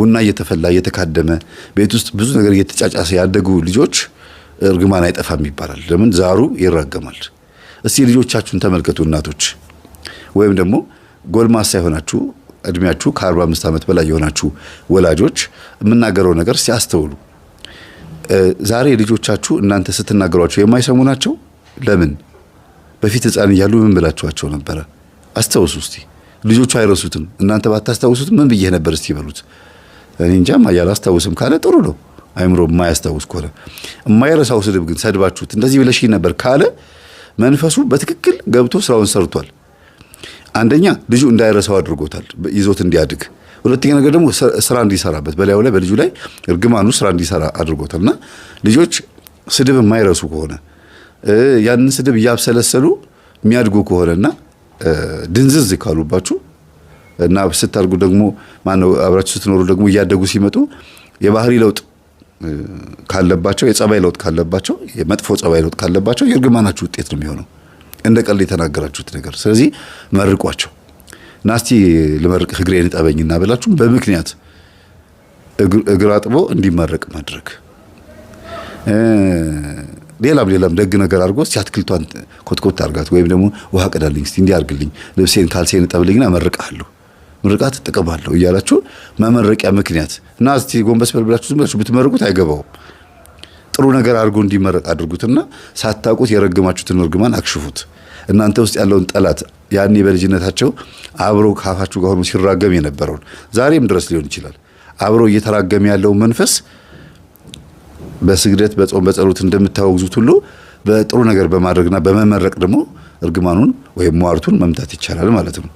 ቡና እየተፈላ እየተካደመ ቤት ውስጥ ብዙ ነገር እየተጫጫሰ ያደጉ ልጆች እርግማን አይጠፋም ይባላል። ለምን ዛሩ ይራገማል። እስቲ ልጆቻችሁን ተመልከቱ እናቶች፣ ወይም ደግሞ ጎልማሳ የሆናችሁ እድሜያችሁ ከ45 ዓመት በላይ የሆናችሁ ወላጆች የምናገረው ነገር ሲያስተውሉ። ዛሬ ልጆቻችሁ እናንተ ስትናገሯቸው የማይሰሙ ናቸው። ለምን? በፊት ህፃን እያሉ ምን ብላችኋቸው ነበረ? አስተውሱ እስቲ። ልጆቹ አይረሱትም። እናንተ ባታስታውሱት ምን ብዬ ነበር እስቲ በሉት። እኔ እንጃ ያላስታውስም ካለ ጥሩ ነው። አይምሮ የማያስታውስ ከሆነ የማይረሳው ስድብ ግን ሰድባችሁት እንደዚህ ብለሽ ነበር ካለ መንፈሱ በትክክል ገብቶ ስራውን ሰርቷል። አንደኛ ልጁ እንዳይረሳው አድርጎታል፣ ይዞት እንዲያድግ። ሁለተኛ ነገር ደግሞ ስራ እንዲሰራበት በላዩ ላይ በልጁ ላይ እርግማኑ ስራ እንዲሰራ አድርጎታልና ልጆች ስድብ የማይረሱ ከሆነ ያንን ስድብ እያብሰለሰሉ የሚያድጉ ከሆነና ድንዝዝ ካሉባችሁ እና ስታርጉ ደግሞ ማነው አብራችሁ ስትኖሩ ደግሞ እያደጉ ሲመጡ የባህሪ ለውጥ ካለባቸው፣ የጸባይ ለውጥ ካለባቸው፣ የመጥፎ ጸባይ ለውጥ ካለባቸው የእርግማናችሁ ውጤት ነው የሚሆነው፣ እንደ ቀልድ የተናገራችሁት ነገር። ስለዚህ መርቋቸው። ናስቲ ልመርቅ እግሬን ጠበኝና ብላችሁ በምክንያት እግር አጥቦ እንዲመረቅ ማድረግ። ሌላም ደግ ነገር አድርጎ እስቲ አትክልቷን ኮትኮት አድርጋት፣ ወይም ደግሞ ውሃ ቀዳልኝ እስቲ እንዲህ አድርግልኝ፣ ልብሴን ካልሴን ጠብልኝና መርቃለሁ፣ ምርቃት ጥቅም አለው እያላችሁ መመረቂያ ምክንያት እና እስቲ ጎንበስ በልብላችሁ ዝም ብላችሁ ብትመርቁት አይገባውም። ጥሩ ነገር አድርጎ እንዲመረቅ አድርጉትና ሳታውቁት የረገማችሁትን እርግማን አክሽፉት። እናንተ ውስጥ ያለውን ጠላት ያኔ በልጅነታቸው አብሮ ካፋችሁ ጋር ሆኖ ሲራገም የነበረውን ዛሬም ድረስ ሊሆን ይችላል አብሮ እየተራገመ ያለው መንፈስ በስግደት በጾም በጸሎት እንደምታወግዙት ሁሉ በጥሩ ነገር በማድረግና በመመረቅ ደግሞ እርግማኑን ወይም ሟርቱን መምታት ይቻላል ማለት ነው።